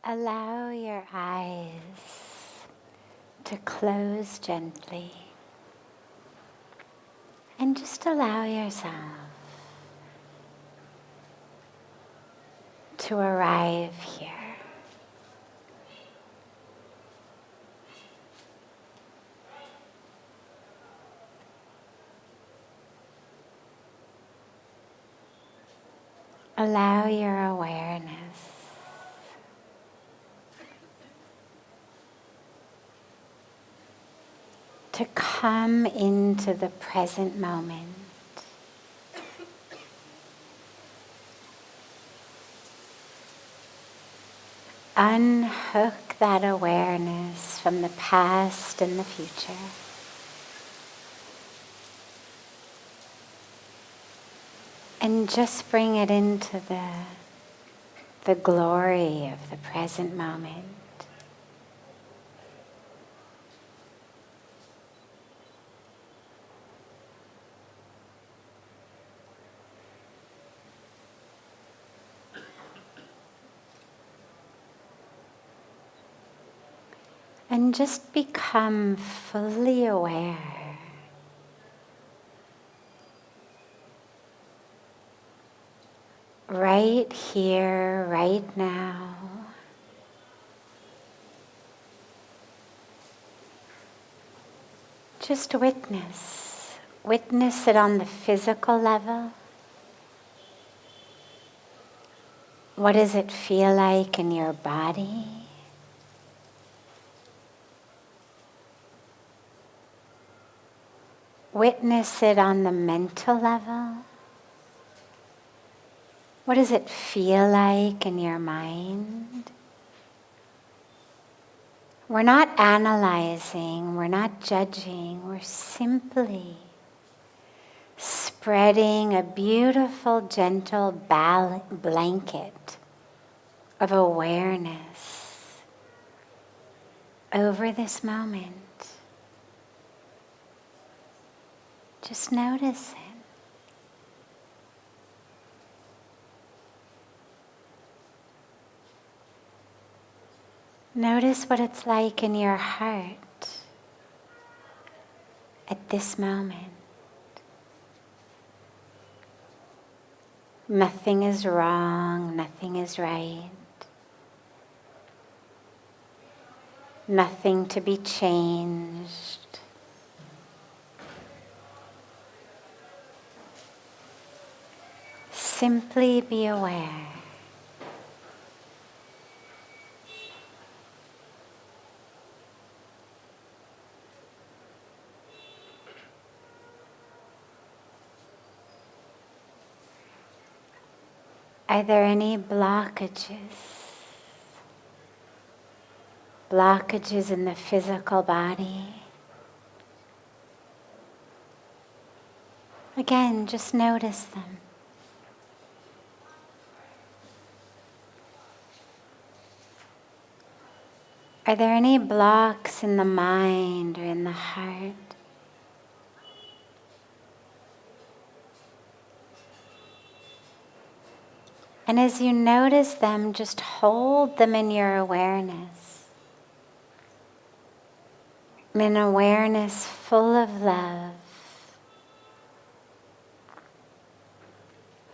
Allow your eyes to close gently and just allow yourself to arrive here. Allow your awareness to come into the present moment. Unhook that awareness from the past and the future. And just bring it into the glory of the present moment. And just become fully aware right here, right now. Just witness. Witness it on the physical level. What does it feel like in your body? Witness it on the mental level. What does it feel like in your mind? We're not analyzing, we're not judging, we're simply spreading a beautiful, gentle blanket of awareness over this moment. Just notice it. Notice what it's like in your heart at this moment. Nothing is wrong, nothing is right. Nothing to be changed. Simply be aware. Are there any blockages? Blockages in the physical body? Again, just notice them. Are there any blocks in the mind or in the heart? And as you notice them, just hold them in your awareness. In an awareness full of love,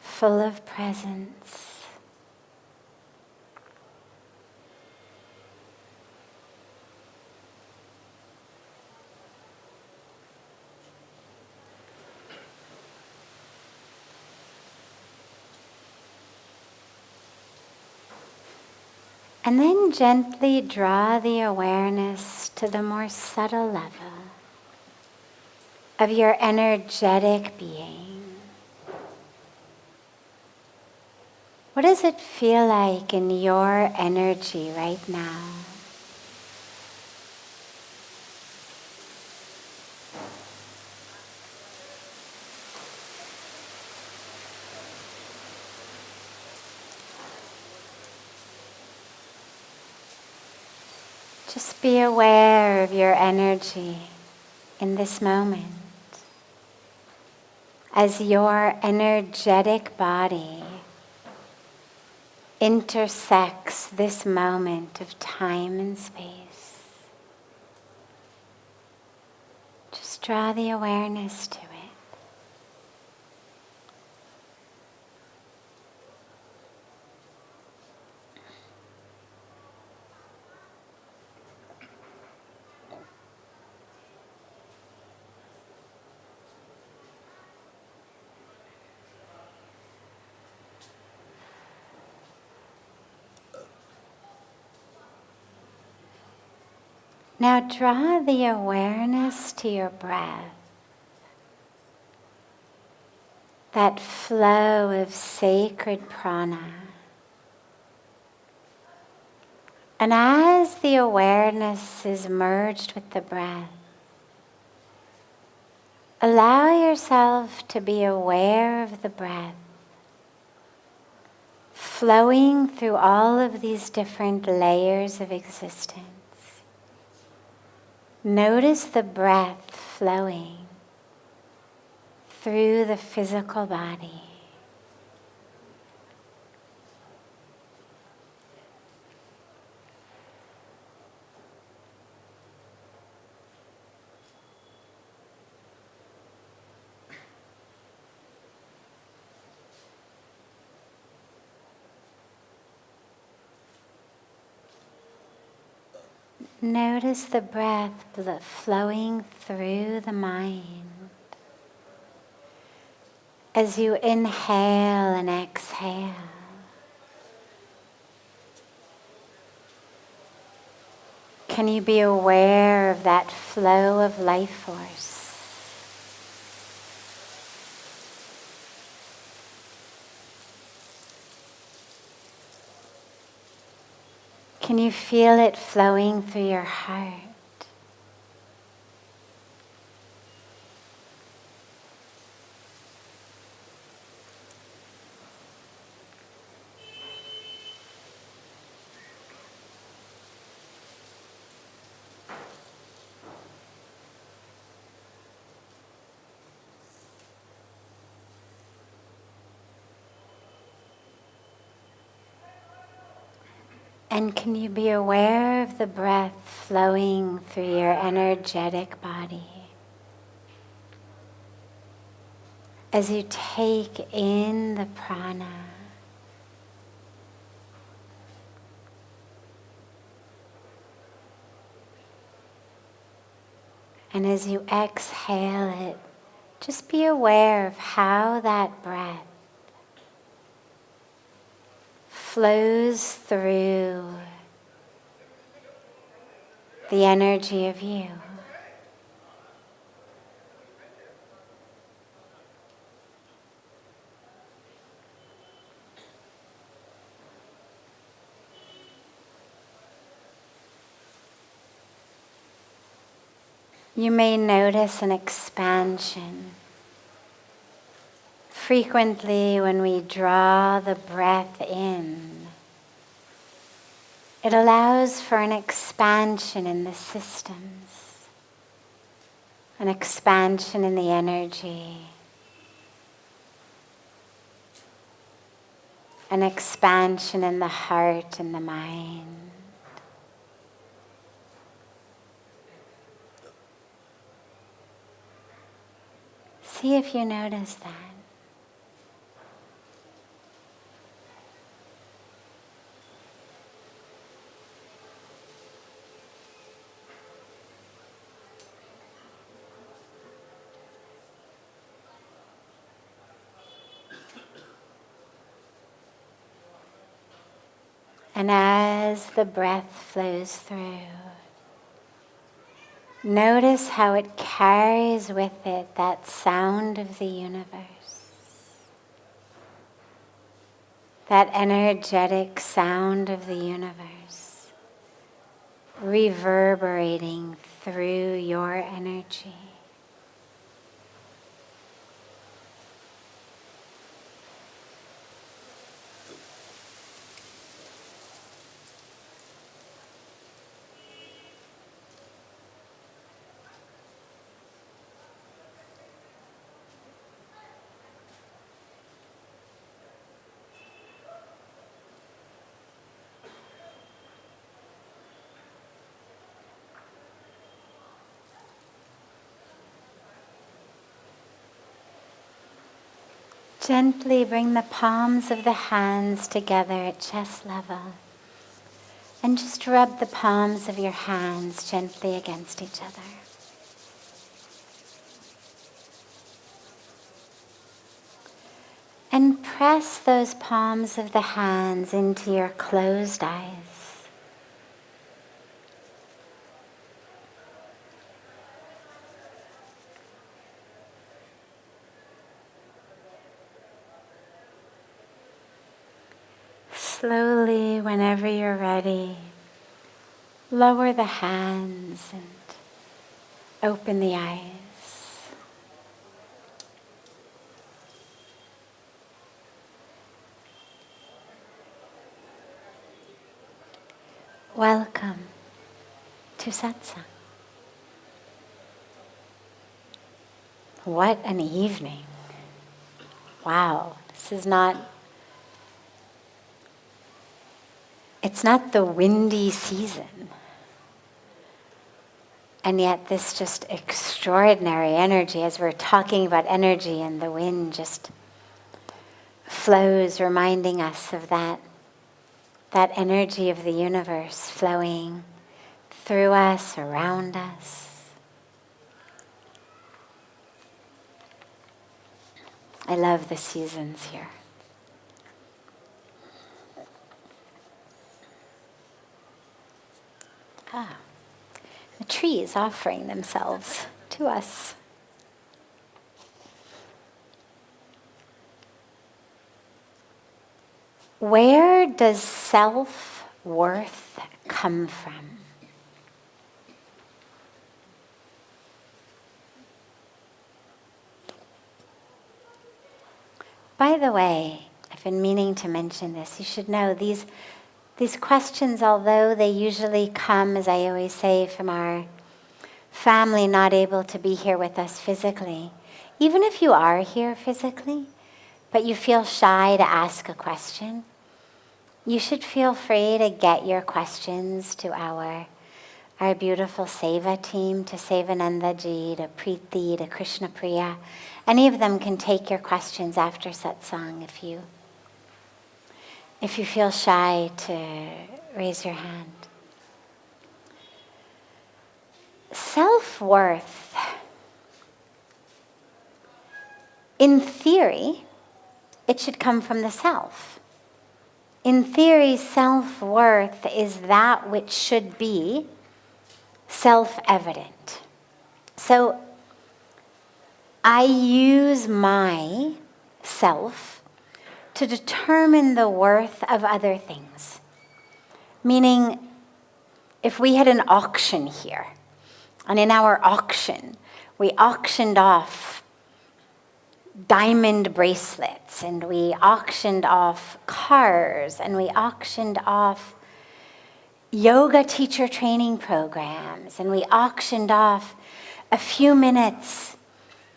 full of presence. And then gently draw the awareness to the more subtle level of your energetic being. What does it feel like in your energy right now? Just be aware of your energy in this moment as your energetic body intersects this moment of time and space. Just draw the awareness to it. Now draw the awareness to your breath, that flow of sacred prana. And as the awareness is merged with the breath, allow yourself to be aware of the breath, flowing through all of these different layers of existence. Notice the breath flowing through the physical body. Notice the breath flowing through the mind as you inhale and exhale. Can you be aware of that flow of life force? Can you feel it flowing through your heart? And can you be aware of the breath flowing through your energetic body? As you take in the prana, and as you exhale it, just be aware of how that breath flows through the energy of you. You may notice an expansion. Frequently, when we draw the breath in, it allows for an expansion in the systems, an expansion in the energy, an expansion in the heart and the mind. See if you notice that. And as the breath flows through, notice how it carries with it that sound of the universe, that energetic sound of the universe, reverberating through your energy. Gently bring the palms of the hands together at chest level. And just rub the palms of your hands gently against each other. And press those palms of the hands into your closed eyes. Slowly, whenever you're ready, lower the hands and open the eyes. Welcome to Satsang. What an evening. Wow, it's not the windy season. And yet this just extraordinary energy, as we're talking about energy, and the wind just flows, reminding us of that energy of the universe flowing through us, around us. I love the seasons here. The trees offering themselves to us. Where does self-worth come from? By the way, I've been meaning to mention this. You should know these questions, although they usually come, as I always say, from our family not able to be here with us physically. Even if you are here physically, but you feel shy to ask a question, you should feel free to get your questions to our beautiful Seva team, to Sevanandaji, to Preeti, to Krishna Priya. Any of them can take your questions after satsang if you feel shy to raise your hand. Self-worth. In theory, it should come from the self. In theory, self-worth is that which should be self-evident. So I use my self to determine the worth of other things. Meaning, if we had an auction here, and in our auction, we auctioned off diamond bracelets, and we auctioned off cars, and we auctioned off yoga teacher training programs, and we auctioned off a few minutes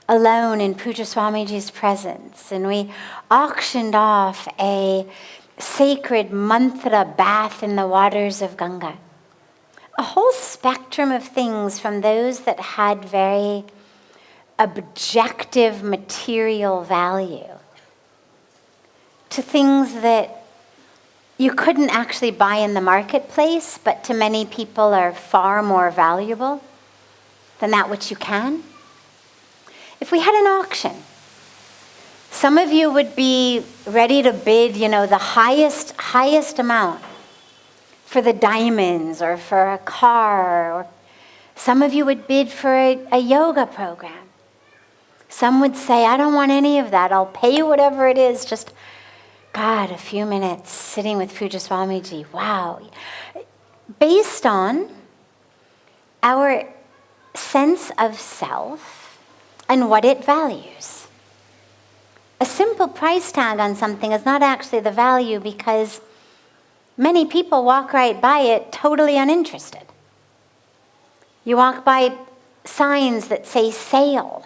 alone in Pujya Swamiji's presence, and we auctioned off a sacred mantra bath in the waters of Ganga. A whole spectrum of things, from those that had very objective material value to things that you couldn't actually buy in the marketplace, but to many people are far more valuable than that which you can. If we had an auction, some of you would be ready to bid, the highest amount for the diamonds or for a car, or some of you would bid for a yoga program. Some would say, I don't want any of that. I'll pay you whatever it is. Just, God, a few minutes sitting with Pujya Swamiji. Wow. Based on our sense of self and what it values. A simple price tag on something is not actually the value, because many people walk right by it totally uninterested. You walk by signs that say sale.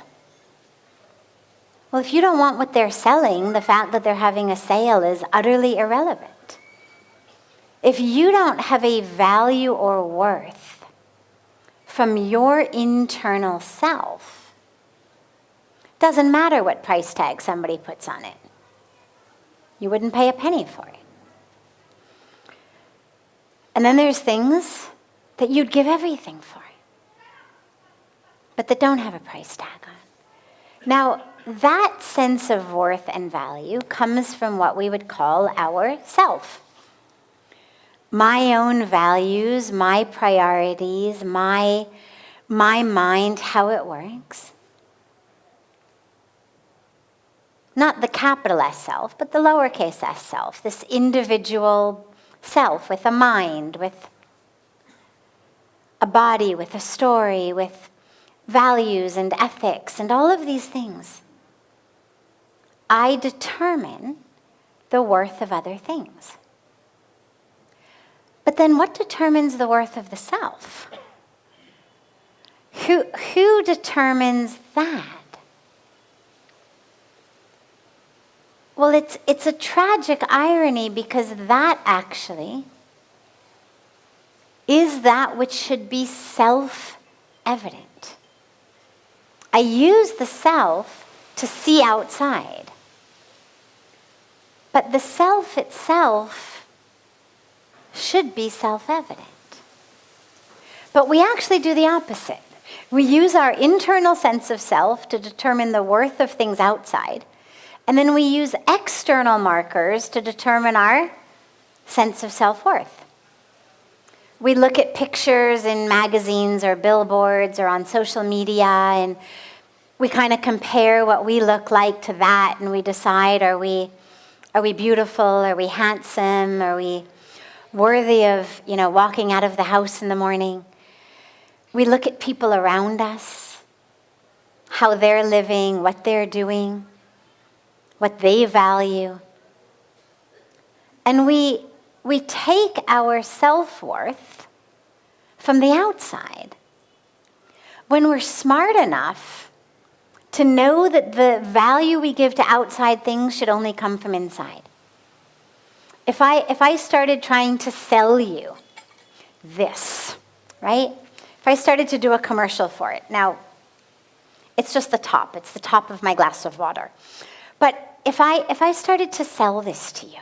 Well, if you don't want what they're selling, the fact that they're having a sale is utterly irrelevant. If you don't have a value or worth from your internal self, doesn't matter what price tag somebody puts on it. You wouldn't pay a penny for it. And then there's things that you'd give everything for, but that don't have a price tag on. Now, that sense of worth and value comes from what we would call our self. My own values, my priorities, my mind, how it works. Not the capital S self, but the lowercase s self, this individual self with a mind, with a body, with a story, with values and ethics and all of these things. I determine the worth of other things. But then what determines the worth of the self? Who determines that? Well, it's a tragic irony, because that actually is that which should be self-evident. I use the self to see outside. But the self itself should be self-evident. But we actually do the opposite. We use our internal sense of self to determine the worth of things outside. And then we use external markers to determine our sense of self-worth. We look at pictures in magazines or billboards or on social media, and we kind of compare what we look like to that, and we decide, are we beautiful? Are we handsome? Are we worthy of, walking out of the house in the morning? We look at people around us, how they're living, what they're doing, what they value. And we take our self-worth from the outside. When we're smart enough to know that the value we give to outside things should only come from inside. If I started trying to sell you this, right? If I started to do a commercial for it, now, it's just the top. It's the top of my glass of water. But if I started to sell this to you,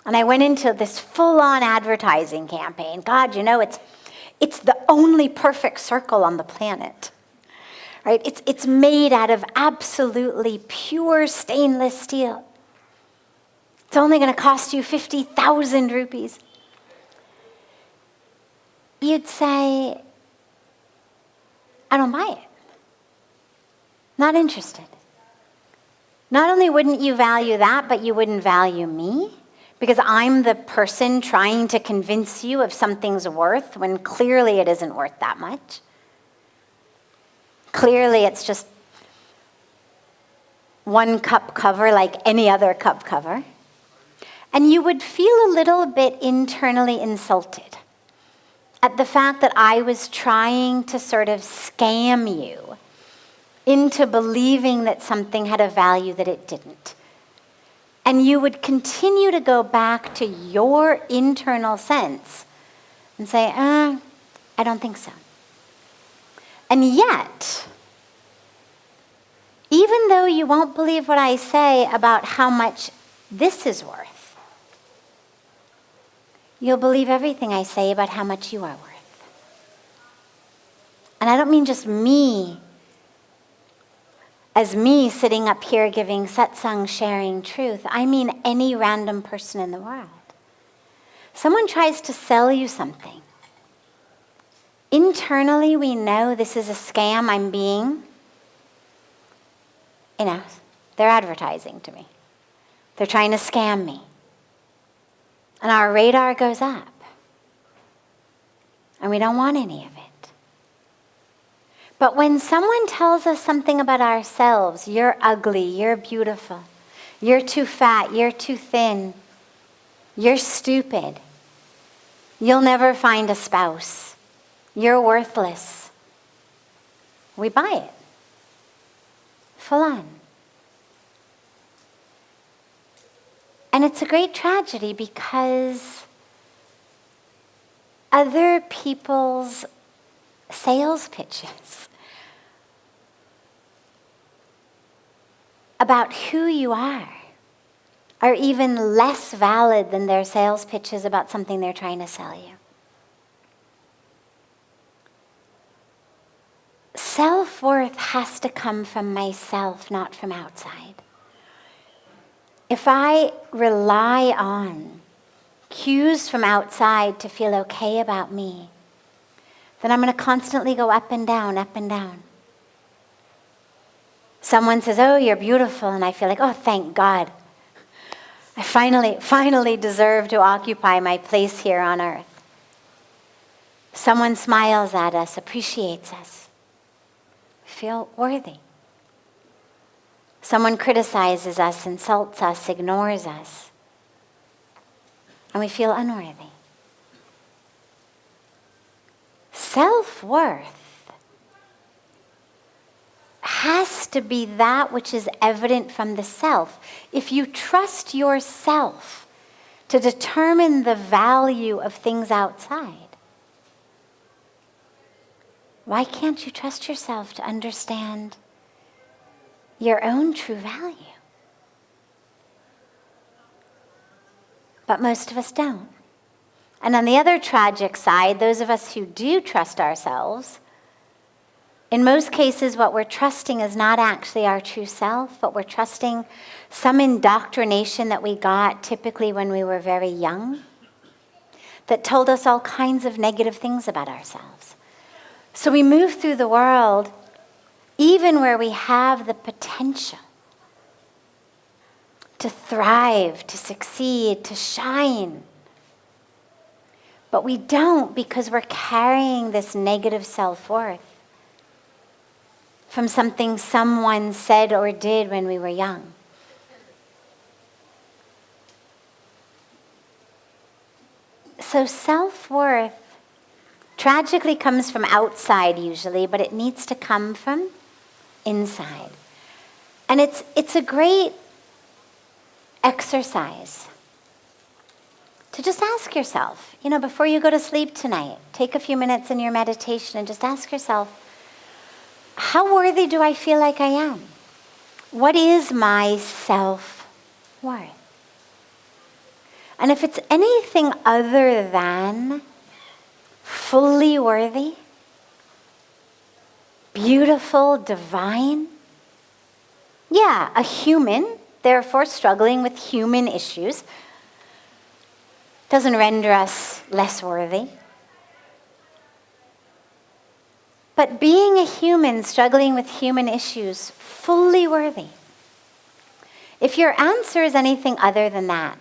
and I went into this full-on advertising campaign, God, it's the only perfect circle on the planet, right? It's made out of absolutely pure stainless steel. It's only going to cost you 50,000 rupees. You'd say, I don't buy it. Not interested. Not only wouldn't you value that, but you wouldn't value me, because I'm the person trying to convince you of something's worth when clearly it isn't worth that much. Clearly it's just one cup cover like any other cup cover. And you would feel a little bit internally insulted at the fact that I was trying to sort of scam you into believing that something had a value that it didn't. And you would continue to go back to your internal sense and say, I don't think so. And yet, even though you won't believe what I say about how much this is worth, you'll believe everything I say about how much you are worth. And I don't mean just me, as me sitting up here giving satsang, sharing truth. I mean any random person in the world. Someone tries to sell you something. Internally, we know this is a scam. I'm being, they're advertising to me. They're trying to scam me. And our radar goes up. And we don't want any of it. But when someone tells us something about ourselves, you're ugly, you're beautiful, you're too fat, you're too thin, you're stupid, you'll never find a spouse, you're worthless, we buy it. Full on. And it's a great tragedy, because other people's sales pitches about who you are are even less valid than their sales pitches about something they're trying to sell you. Self-worth has to come from myself, not from outside. If I rely on cues from outside to feel okay about me, then I'm going to constantly go up and down, up and down. Someone says, "Oh, you're beautiful," and I feel like, "Oh, thank God. I finally deserve to occupy my place here on earth." Someone smiles at us, appreciates us. We feel worthy. Someone criticizes us, insults us, ignores us, and we feel unworthy. Self-worth has to be that which is evident from the self. If you trust yourself to determine the value of things outside, why can't you trust yourself to understand your own true value? But most of us don't. And on the other tragic side, those of us who do trust ourselves, in most cases what we're trusting is not actually our true self, but we're trusting some indoctrination that we got typically when we were very young that told us all kinds of negative things about ourselves. So we move through the world even where we have the potential to thrive, to succeed, to shine. But we don't, because we're carrying this negative self-worth from something someone said or did when we were young. So self-worth tragically comes from outside usually, but it needs to come from inside. And it's a great exercise to just ask yourself, before you go to sleep tonight, take a few minutes in your meditation and just ask yourself, how worthy do I feel like I am? What is my self-worth? And if it's anything other than fully worthy, beautiful, divine, a human, therefore struggling with human issues, doesn't render us less worthy. But being a human struggling with human issues, fully worthy. If your answer is anything other than that,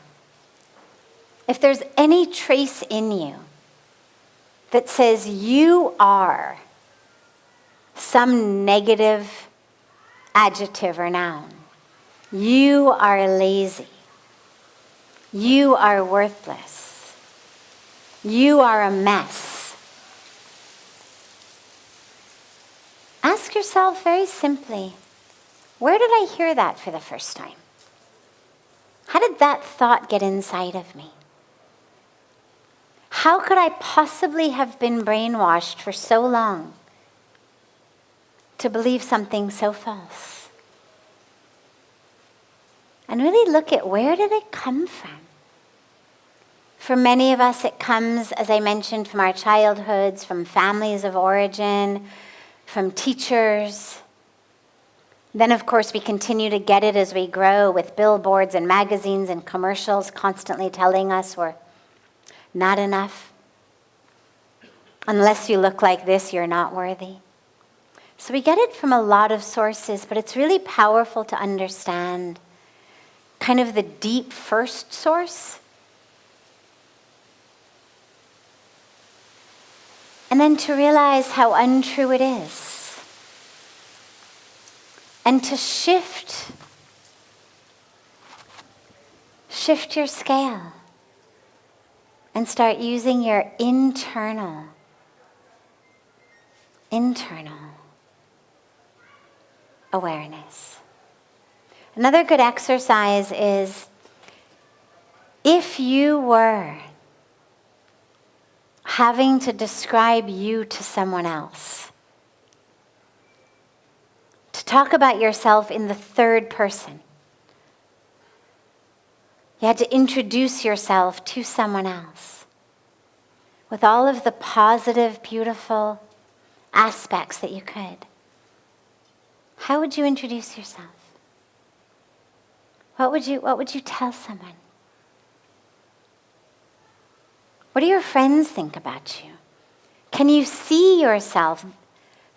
if there's any trace in you that says you are some negative adjective or noun, you are lazy, you are worthless, you are a mess, ask yourself very simply, where did I hear that for the first time? How did that thought get inside of me? How could I possibly have been brainwashed for so long to believe something so false? And really look at, where did it come from? For many of us, it comes, as I mentioned, from our childhoods, from families of origin, from teachers. Then, of course, we continue to get it as we grow with billboards and magazines and commercials constantly telling us we're not enough. Unless you look like this, you're not worthy. So we get it from a lot of sources, but it's really powerful to understand kind of the deep first source. And then to realize how untrue it is. And to shift your scale and start using your internal awareness. Another good exercise is, if you were having to describe you to someone else, to talk about yourself in the third person, You had to introduce yourself to someone else with all of the positive, beautiful aspects that you could. How would you introduce yourself? What would you tell someone? What do your friends think about you? Can you see yourself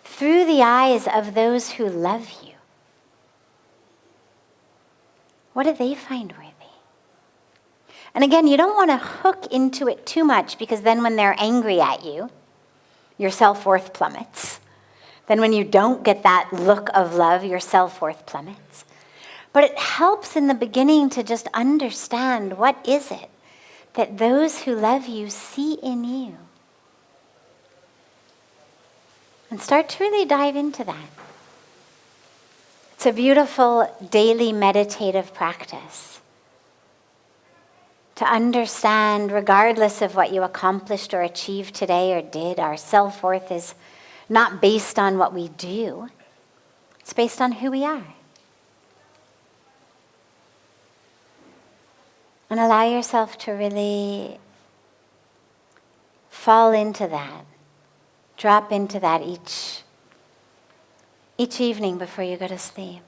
through the eyes of those who love you? What do they find worthy? And again, you don't want to hook into it too much, because then when they're angry at you, your self-worth plummets. Then when you don't get that look of love, your self-worth plummets. But it helps in the beginning to just understand, what is it that those who love you see in you? And start to really dive into that. It's a beautiful daily meditative practice. To understand, regardless of what you accomplished or achieved today or did, our self-worth is not based on what we do. It's based on who we are. And allow yourself to really fall into that. Drop into that each evening before you go to sleep.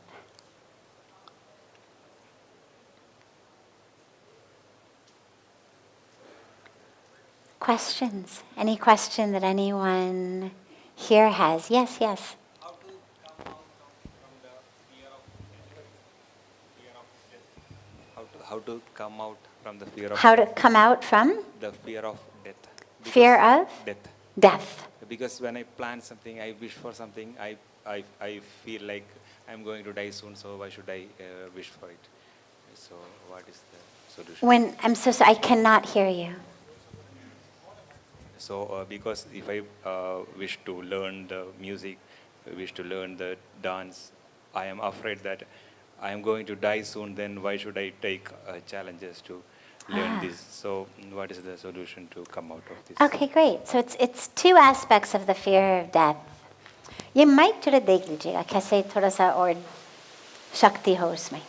Questions? Any question that anyone here has? Yes. How to come out from the fear of How to come out from? the fear of death. Fear of? Death. Death. Because when I plan something, I wish for something, I feel like I'm going to die soon, so why should I wish for it? So what is the solution? I'm so sorry, I cannot hear you. So because if I wish to learn the music, wish to learn the dance, I am afraid that I am going to die soon, then why should I take challenges to learn this? So what is the solution to come out of this? Okay, great. So it's two aspects of the fear of death. ये mic थोड़ा देख लीजिएगा कैसे थोड़ा सा और शक्ति हो उसमें.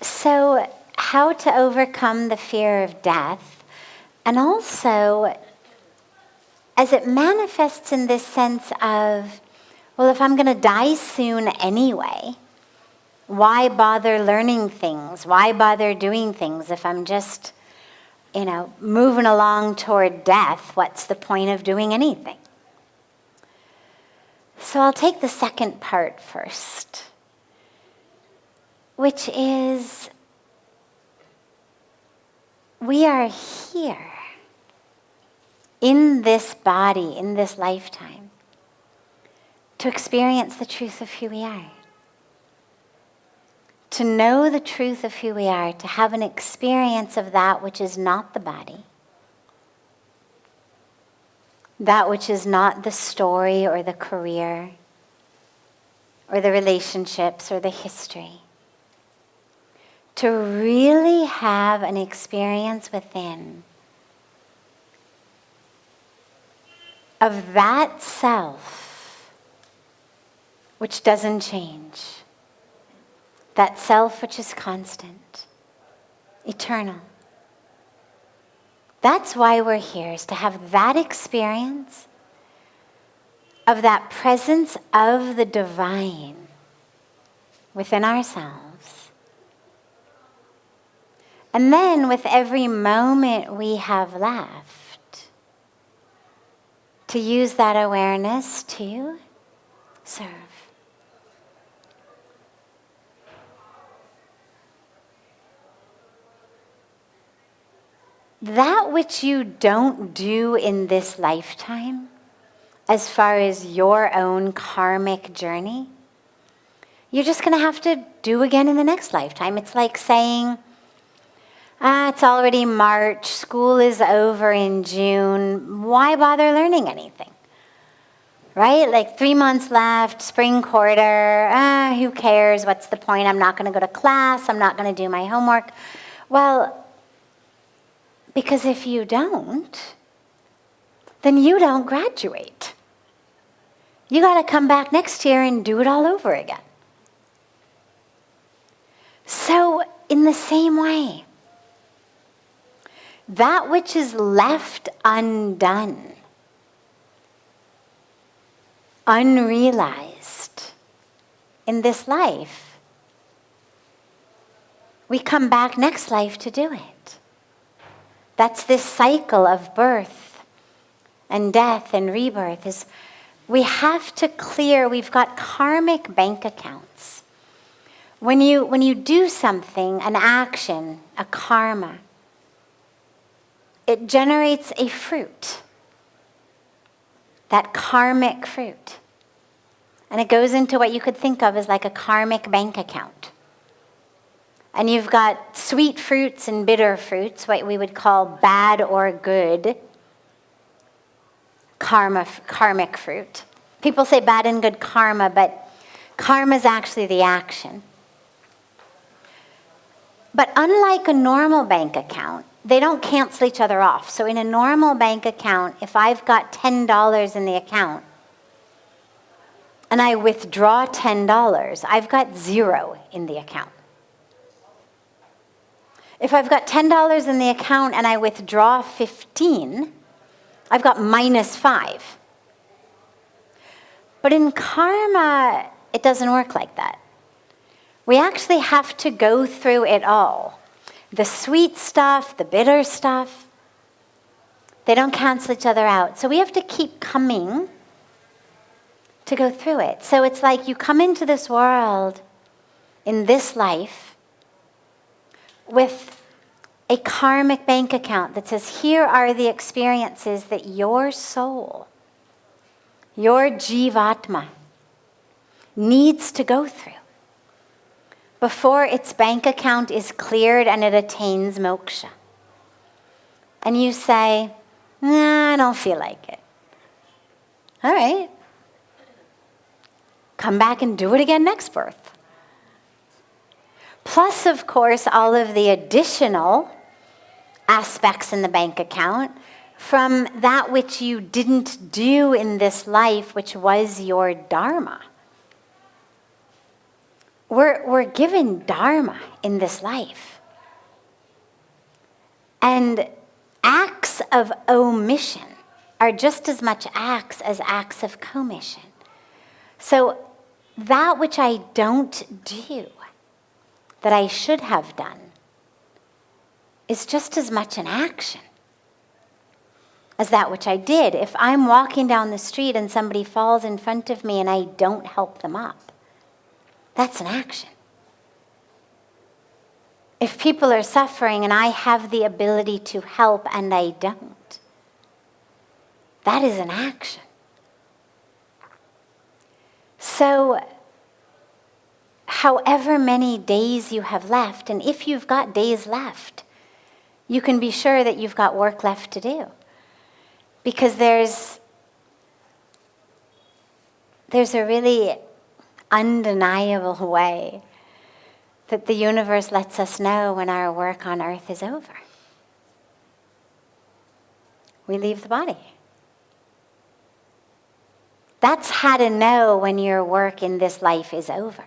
So how to overcome the fear of death, and also as it manifests in this sense of, well, if I'm going to die soon anyway, why bother learning things? Why bother doing things if I'm just, moving along toward death? What's the point of doing anything? So I'll take the second part first, which is, we are here in this body, in this lifetime, to experience the truth of who we are. To know the truth of who we are, to have an experience of that which is not the body, that which is not the story or the career or the relationships or the history. To really have an experience within of that self which doesn't change, that self which is constant, eternal. That's why we're here, is to have that experience of that presence of the divine within ourselves. And then with every moment we have left, to use that awareness to serve. That which you don't do in this lifetime, as far as your own karmic journey, you're just going to have to do again in the next lifetime. It's like saying, it's already March, school is over in June, why bother learning anything? Right? Like 3 months left, spring quarter, who cares, what's the point? I'm not going to go to class, I'm not going to do my homework. Well, because if you don't, then you don't graduate. You got to come back next year and do it all over again. So, in the same way, that which is left undone, unrealized in this life, we come back next life to do it. That's this cycle of birth and death and rebirth. Is we have to clear, we've got karmic bank accounts. When you do something, an action, a karma, it generates a fruit, that karmic fruit. And it goes into what you could think of as like a karmic bank account. And you've got sweet fruits and bitter fruits, what we would call bad or good karmic fruit. People say bad and good karma, but karma is actually the action. But unlike a normal bank account, they don't cancel each other off. So in a normal bank account, if I've got $10 in the account and I withdraw $10, I've got $0 in the account. If I've got $10 in the account and I withdraw 15, I've got -5. But in karma, it doesn't work like that. We actually have to go through it all. The sweet stuff, the bitter stuff, they don't cancel each other out. So we have to keep coming to go through it. So it's like you come into this world, in this life, with a karmic bank account that says, here are the experiences that your soul, your jivatma, needs to go through before its bank account is cleared and it attains moksha. And you say, nah, I don't feel like it. All right. Come back and do it again next birth. Plus, of course, all of the additional aspects in the bank account from that which you didn't do in this life, which was your dharma. We're given dharma in this life. And acts of omission are just as much acts as acts of commission. So that which I don't do, that I should have done, is just as much an action as that which I did. If I'm walking down the street and somebody falls in front of me and I don't help them up, that's an action. If people are suffering and I have the ability to help and I don't, that is an action. So, however many days you have left, and if you've got days left, you can be sure that you've got work left to do. Because there's a really undeniable way that the universe lets us know when our work on earth is over. We leave the body. That's how to know when your work in this life is over.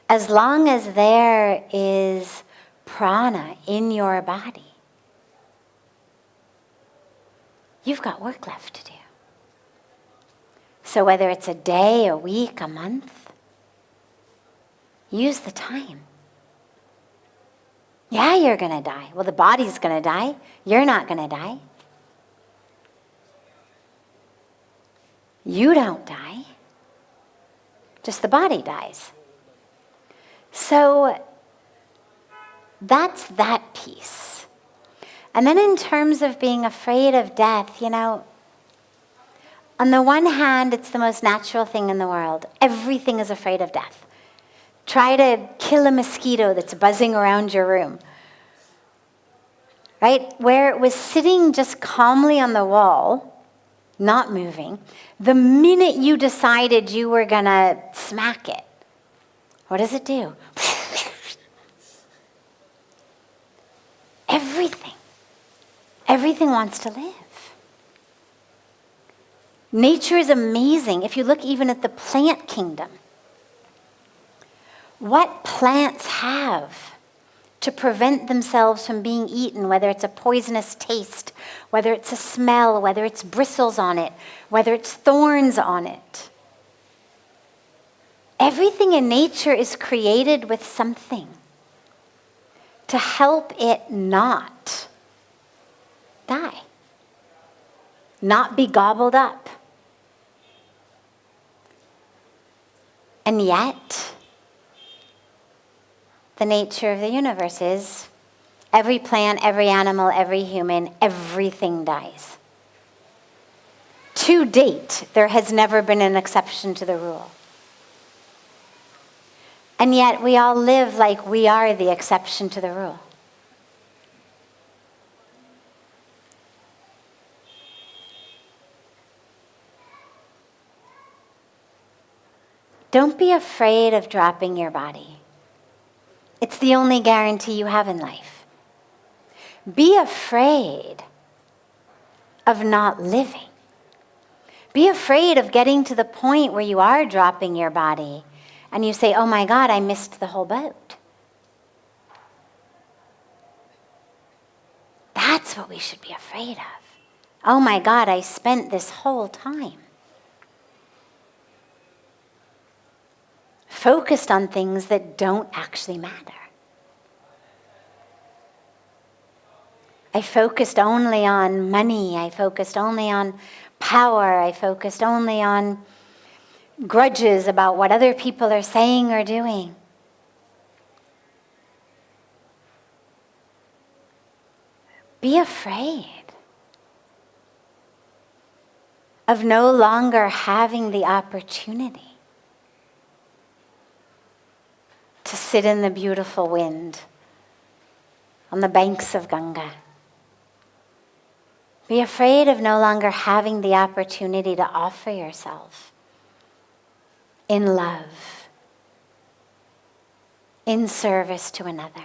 As long as there is prana in your body, you've got work left to do. So whether it's a day, a week, a month, use the time. Yeah, you're going to die. Well, the body's going to die. You're not going to die. You don't die. Just the body dies. So that's that piece. And then in terms of being afraid of death, on the one hand, it's the most natural thing in the world. Everything is afraid of death. Try to kill a mosquito that's buzzing around your room. Right? Where it was sitting just calmly on the wall, not moving, the minute you decided you were going to smack it, what does it do? Everything wants to live. Nature is amazing. If you look even at the plant kingdom, what plants have to prevent themselves from being eaten, whether it's a poisonous taste, whether it's a smell, whether it's bristles on it, whether it's thorns on it. Everything in nature is created with something to help it not die, not be gobbled up. And yet, the nature of the universe is every plant, every animal, every human, everything dies. To date, there has never been an exception to the rule. And yet we all live like we are the exception to the rule. Don't be afraid of dropping your body. It's the only guarantee you have in life. Be afraid of not living. Be afraid of getting to the point where you are dropping your body and you say, oh my God, I missed the whole boat. That's what we should be afraid of. Oh my God, I spent this whole time focused on things that don't actually matter. I focused only on money. I focused only on power. I focused only on grudges about what other people are saying or doing. Be afraid of no longer having the opportunity to sit in the beautiful wind on the banks of Ganga. Be afraid of no longer having the opportunity to offer yourself in love, in service to another.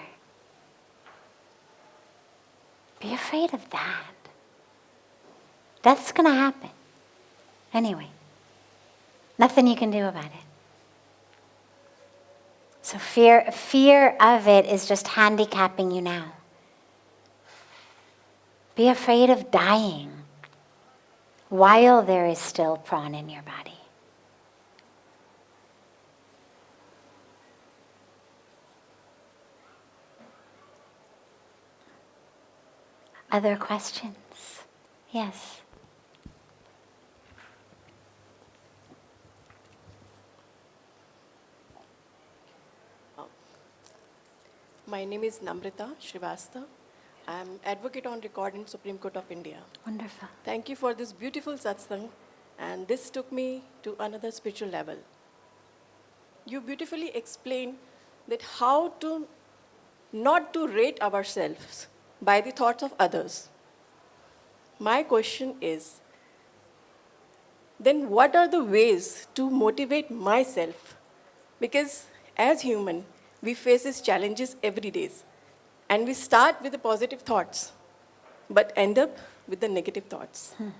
Be afraid of that. That's going to happen anyway. Nothing you can do about it. So fear of it is just handicapping you now. Be afraid of dying while there is still prana in your body. Other questions? Yes. My name is Namrita Srivastava. I am advocate on record in Supreme Court of India. Wonderful. Thank you for this beautiful satsang, and this took me to another spiritual level. You beautifully explained that how to not to rate ourselves by the thoughts of others. My question is, then what are the ways to motivate myself? Because as human, we face these challenges every day. And we start with the positive thoughts, but end up with the negative thoughts. Thank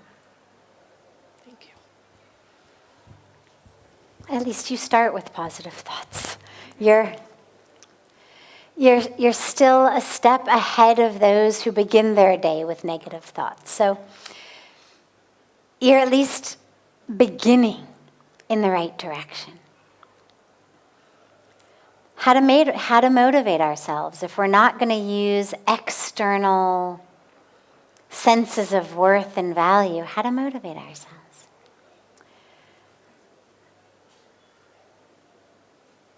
you. At least you start with positive thoughts. You're still a step ahead of those who begin their day with negative thoughts. So you're at least beginning in the right direction. How to motivate ourselves if we're not going to use external senses of worth and value? How to motivate ourselves?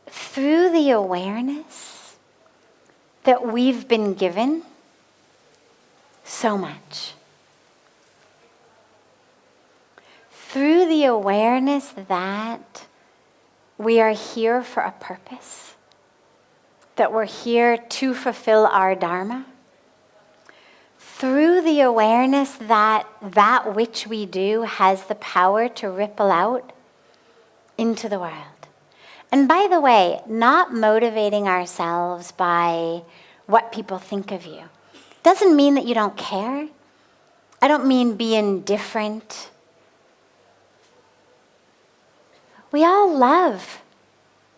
Through the awareness that we've been given so much. Through the awareness that we are here for a purpose, that we're here to fulfill our dharma, through the awareness that that which we do has the power to ripple out into the world. And by the way, not motivating ourselves by what people think of you doesn't mean that you don't care. I don't mean be indifferent. We all love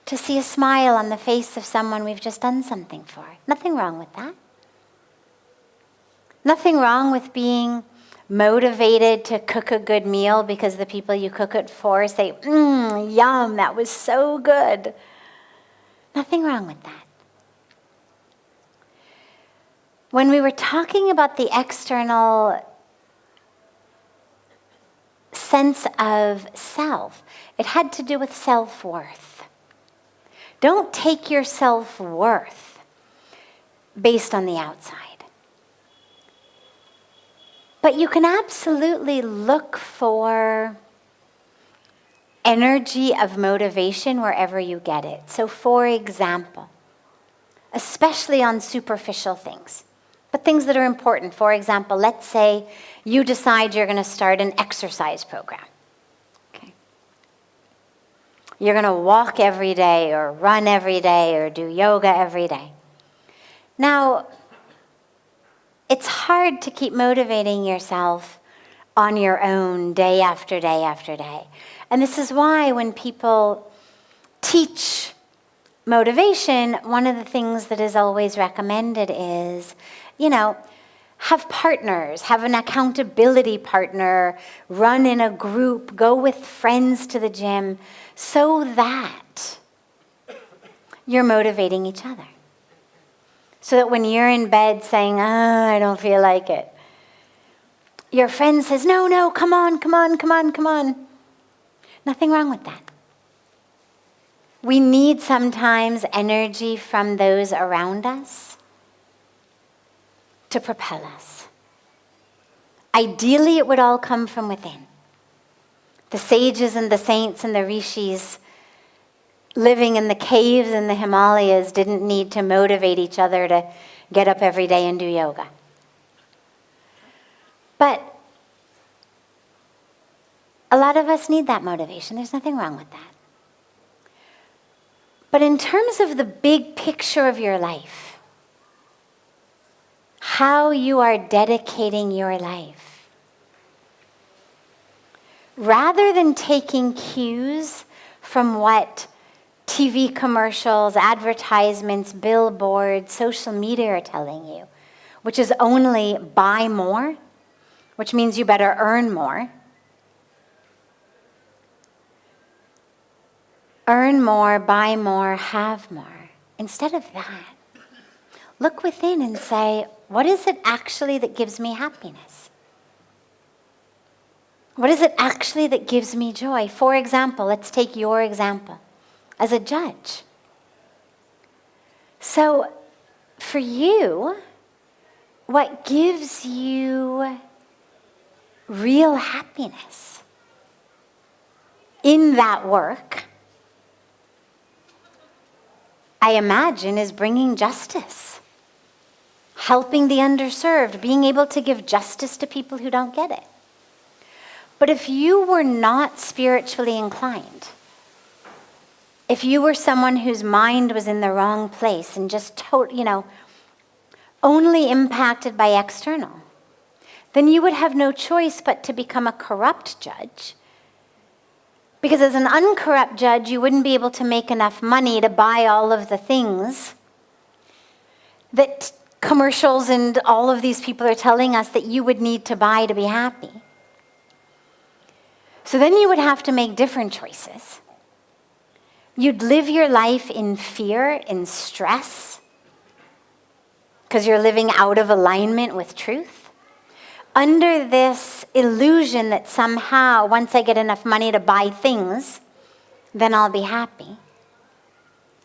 to see a smile on the face of someone we've just done something for. Nothing wrong with that. Nothing wrong with being motivated to cook a good meal because the people you cook it for say, yum, that was so good. Nothing wrong with that. When we were talking about the external sense of self, it had to do with self-worth. Don't take your self-worth based on the outside. But you can absolutely look for energy of motivation wherever you get it. So for example, especially on superficial things, but things that are important. For example, let's say you decide you're going to start an exercise program. Okay. You're going to walk every day or run every day or do yoga every day. Now, it's hard to keep motivating yourself on your own day after day after day. And this is why when people teach motivation, one of the things that is always recommended is, have partners, have an accountability partner, run in a group, go with friends to the gym, so that you're motivating each other. So that when you're in bed saying, I don't feel like it, your friend says, no, come on. Nothing wrong with that. We need sometimes energy from those around us to propel us. Ideally, it would all come from within. The sages and the saints and the rishis living in the caves in the Himalayas didn't need to motivate each other to get up every day and do yoga. But a lot of us need that motivation. There's nothing wrong with that. But in terms of the big picture of your life, how you are dedicating your life, rather than taking cues from what TV commercials, advertisements, billboards, social media are telling you, which is only buy more, which means you better earn more. Earn more, buy more, have more. Instead of that, look within and say, what is it actually that gives me happiness? What is it actually that gives me joy? For example, let's take your example as a judge. So for you, what gives you real happiness in that work, I imagine, is bringing justice, helping the underserved, being able to give justice to people who don't get it. But if you were not spiritually inclined, if you were someone whose mind was in the wrong place and just only impacted by external, then you would have no choice but to become a corrupt judge. Because as an uncorrupt judge, you wouldn't be able to make enough money to buy all of the things that commercials and all of these people are telling us that you would need to buy to be happy. So then you would have to make different choices. You'd live your life in fear, in stress, because you're living out of alignment with truth, under this illusion that somehow, once I get enough money to buy things, then I'll be happy.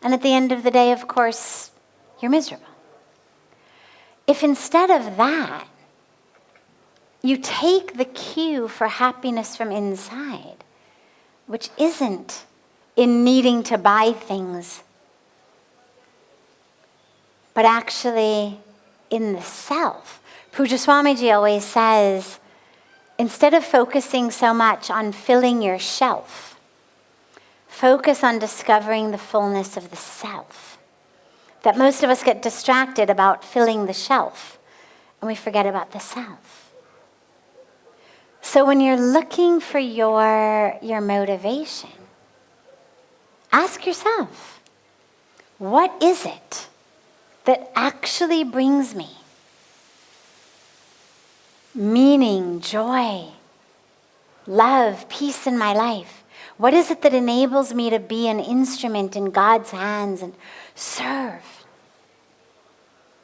And at the end of the day, of course, you're miserable. If instead of that, you take the cue for happiness from inside, which isn't in needing to buy things, but actually in the self. Pujya Swamiji always says, instead of focusing so much on filling your shelf, focus on discovering the fullness of the self. That most of us get distracted about filling the shelf, and we forget about the self. So when you're looking for your motivation, Ask yourself, what is it that actually brings me meaning, joy, love, peace in my life? What is it that enables me to be an instrument in God's hands and serve?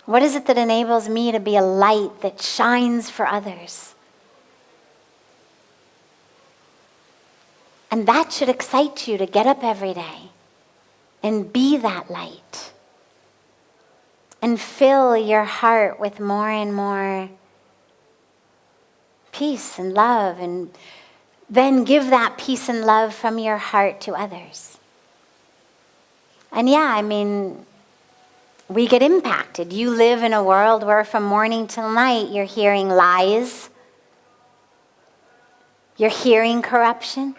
What is it that enables me to be a light that shines for others? And that should excite you to get up every day and be that light and fill your heart with more and more peace and love, and then give that peace and love from your heart to others. And we get impacted. You live in a world where from morning till night you're hearing lies, you're hearing corruption,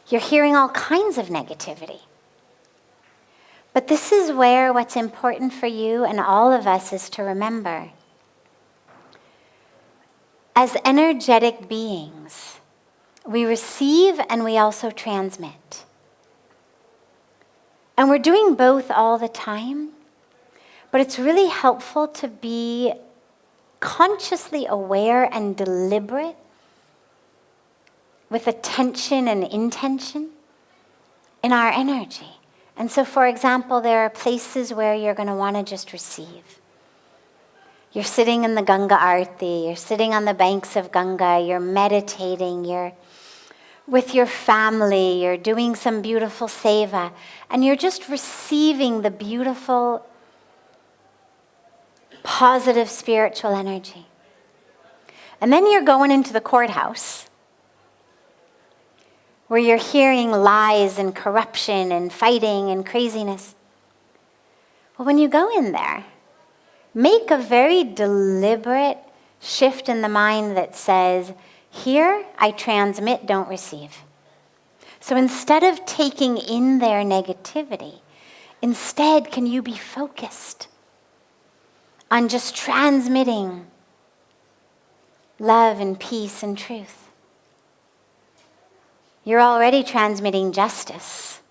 you're hearing all kinds of negativity. But this is where what's important for you and all of us is to remember. As energetic beings, we receive and we also transmit. And we're doing both all the time, but it's really helpful to be consciously aware and deliberate with attention and intention in our energy. And so, for example, there are places where you're going to want to just receive. You're sitting in the Ganga Aarti, you're sitting on the banks of Ganga, you're meditating, you're with your family, you're doing some beautiful seva, and you're just receiving the beautiful, positive spiritual energy. And then you're going into the courthouse, where you're hearing lies and corruption and fighting and craziness. Well, when you go in there, make a very deliberate shift in the mind that says, here I transmit, don't receive. So instead of taking in their negativity, instead can you be focused on just transmitting love and peace and truth? You're already transmitting justice.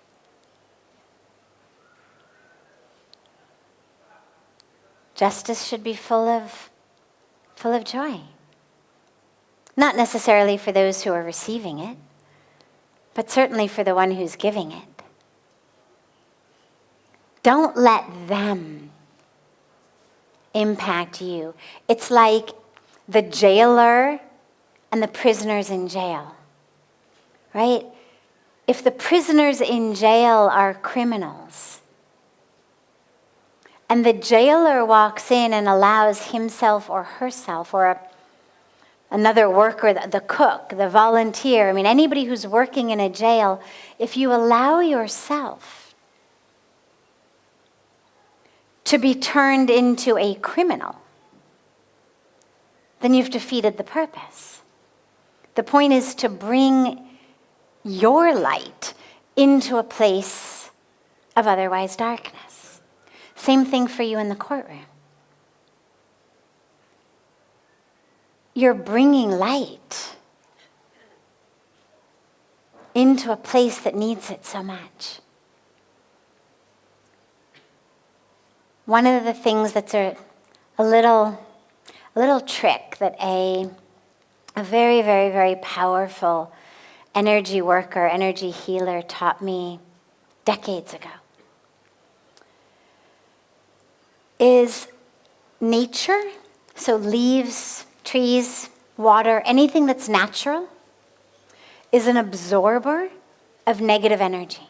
Justice should be full of joy. Not necessarily for those who are receiving it, but certainly for the one who's giving it. Don't let them impact you. It's like the jailer and the prisoners in jail, right? If the prisoners in jail are criminals, and the jailer walks in and allows himself or herself or another worker, the cook, the volunteer, anybody who's working in a jail, if you allow yourself to be turned into a criminal, then you've defeated the purpose. The point is to bring your light into a place of otherwise darkness. Same thing for you in the courtroom. You're bringing light into a place that needs it so much. One of the things that's a little trick that a very, very, very powerful energy worker, energy healer taught me decades ago is nature, so leaves, trees, water, anything that's natural is an absorber of negative energy.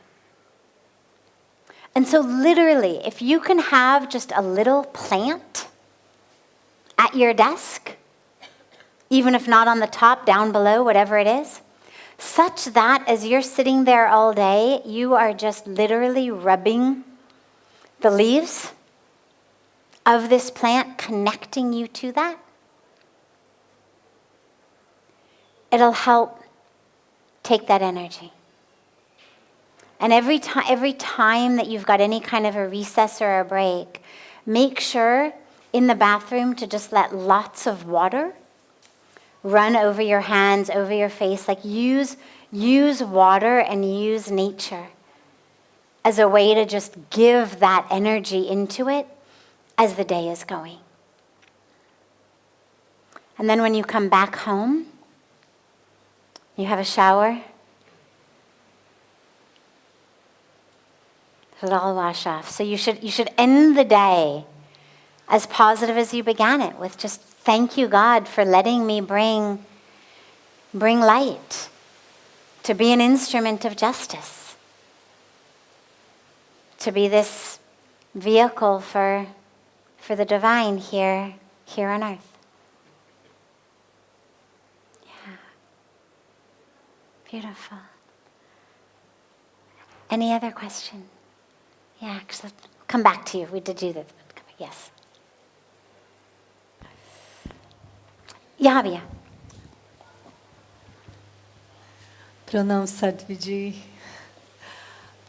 And so literally, if you can have just a little plant at your desk, even if not on the top, down below, whatever it is, such that as you're sitting there all day, you are just literally rubbing the leaves of this plant, connecting you to that, it'll help take that energy. And every time that you've got any kind of a recess or a break, make sure in the bathroom to just let lots of water run over your hands, over your face. Like use water and use nature as a way to just give that energy into it as the day is going. And then when you come back home, you have a shower, it'll all wash off. So you should end the day as positive as you began it, with just thank you, God, for letting me bring light, to be an instrument of justice, to be this vehicle for the divine here on earth. Yeah. Beautiful. Any other question? Yeah, actually, come back to you. We did do that. Yes. Yavya. Pranam Sadhviji.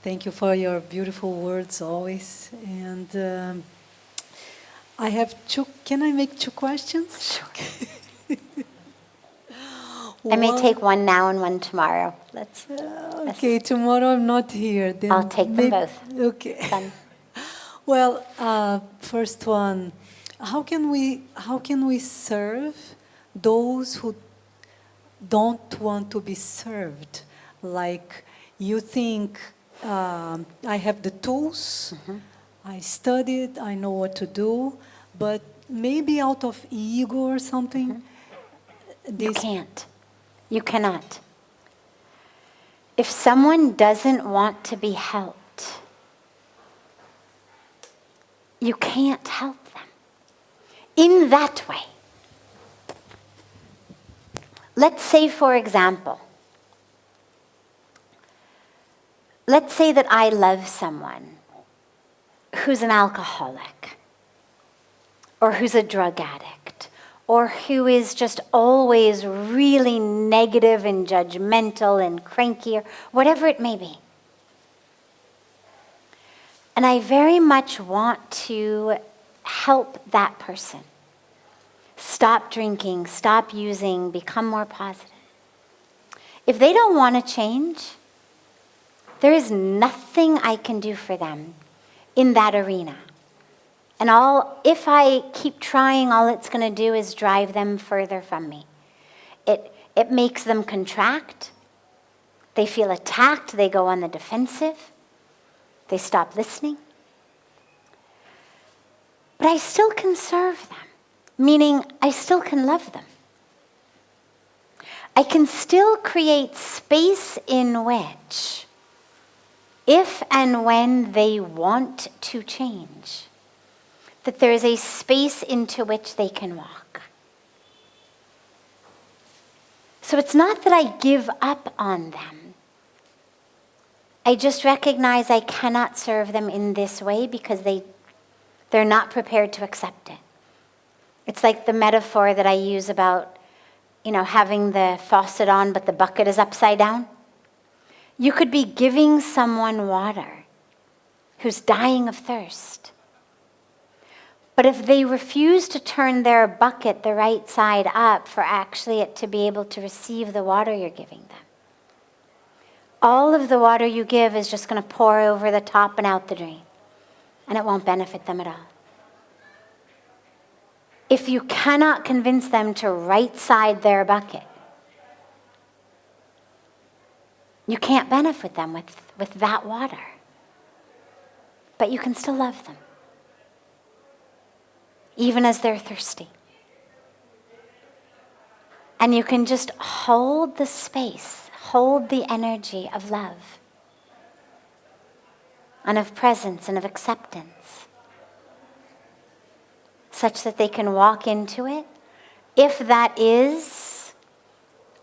Thank you for your beautiful words always. And I have two, can I make two questions? Sure. I may take one now and one tomorrow. Let's. Okay, tomorrow I'm not here. Then I'll take them both. Okay. Done. Well, first one, how can we serve those who don't want to be served? Like, you think I have the tools, I studied, I know what to do, but maybe out of ego or something, You can't. You cannot. If someone doesn't want to be helped, you can't help them in that way. Let's say, for example, let's say that I love someone who's an alcoholic, or who's a drug addict, or who is just always really negative and judgmental and cranky, or whatever it may be. And I very much want to help that person stop drinking, stop using, become more positive. If they don't want to change, there is nothing I can do for them in that arena. And if I keep trying, all it's going to do is drive them further from me. It makes them contract. They feel attacked. They go on the defensive. They stop listening. But I still can serve them, meaning I still can love them. I can still create space in which, if and when they want to change, that there is a space into which they can walk. So it's not that I give up on them. I just recognize I cannot serve them in this way because they're not prepared to accept it. It's like the metaphor that I use about, having the faucet on but the bucket is upside down. You could be giving someone water who's dying of thirst. But if they refuse to turn their bucket the right side up for actually it to be able to receive the water you're giving them, all of the water you give is just going to pour over the top and out the drain. And it won't benefit them at all. If you cannot convince them to right side their bucket, you can't benefit them with that water. But you can still love them, even as they're thirsty. And you can just hold the space, hold the energy of love, and of presence and of acceptance, such that they can walk into it, if that is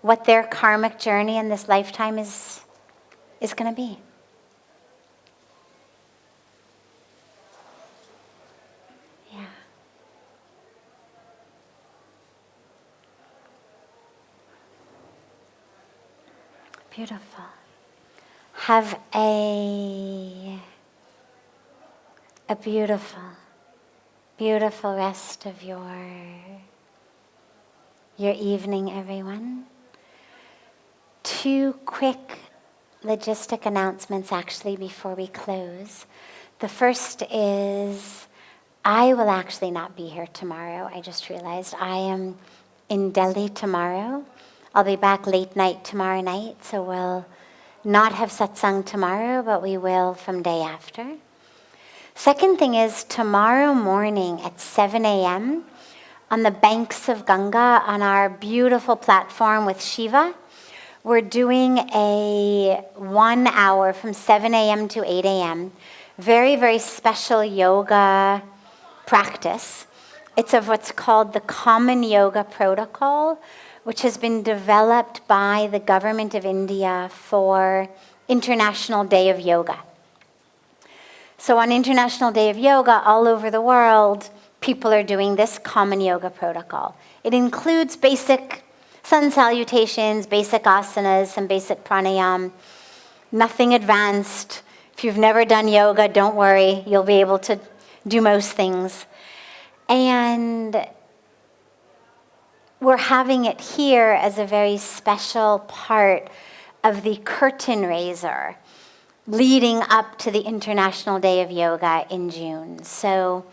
what their karmic journey in this lifetime is going to be. Yeah. Beautiful. Have a beautiful, beautiful rest of your evening, everyone. Two quick logistic announcements actually before we close. The first is I will actually not be here tomorrow. I just realized I am in Delhi tomorrow. I'll be back late night tomorrow night, so we'll not have satsang tomorrow, but we will from day after. Second thing is tomorrow morning at 7 a.m. on the banks of Ganga on our beautiful platform with Shiva, we're doing a 1 hour from 7 a.m. to 8 a.m. Very, very special yoga practice. It's of what's called the Common Yoga Protocol, which has been developed by the government of India for International Day of Yoga. So on International Day of Yoga, all over the world, people are doing this Common Yoga Protocol. It includes basic sun salutations, basic asanas, some basic pranayam, nothing advanced. If you've never done yoga, don't worry, you'll be able to do most things. And we're having it here as a very special part of the curtain raiser leading up to the International Day of Yoga in June. So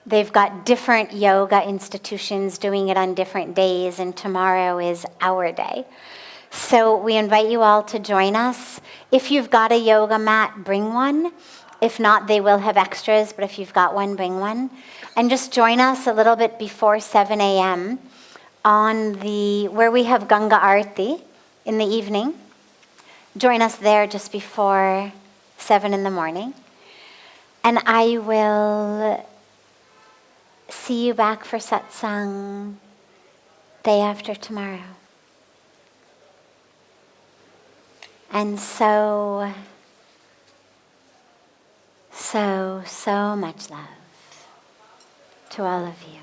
they've got different yoga institutions doing it on different days, and tomorrow is our day. So we invite you all to join us. If you've got a yoga mat, bring one. If not, they will have extras, but if you've got one, bring one. And just join us a little bit before 7 a.m. on where we have Ganga Aarti in the evening. Join us there just before 7 in the morning. And I will see you back for satsang day after tomorrow. And so much love to all of you.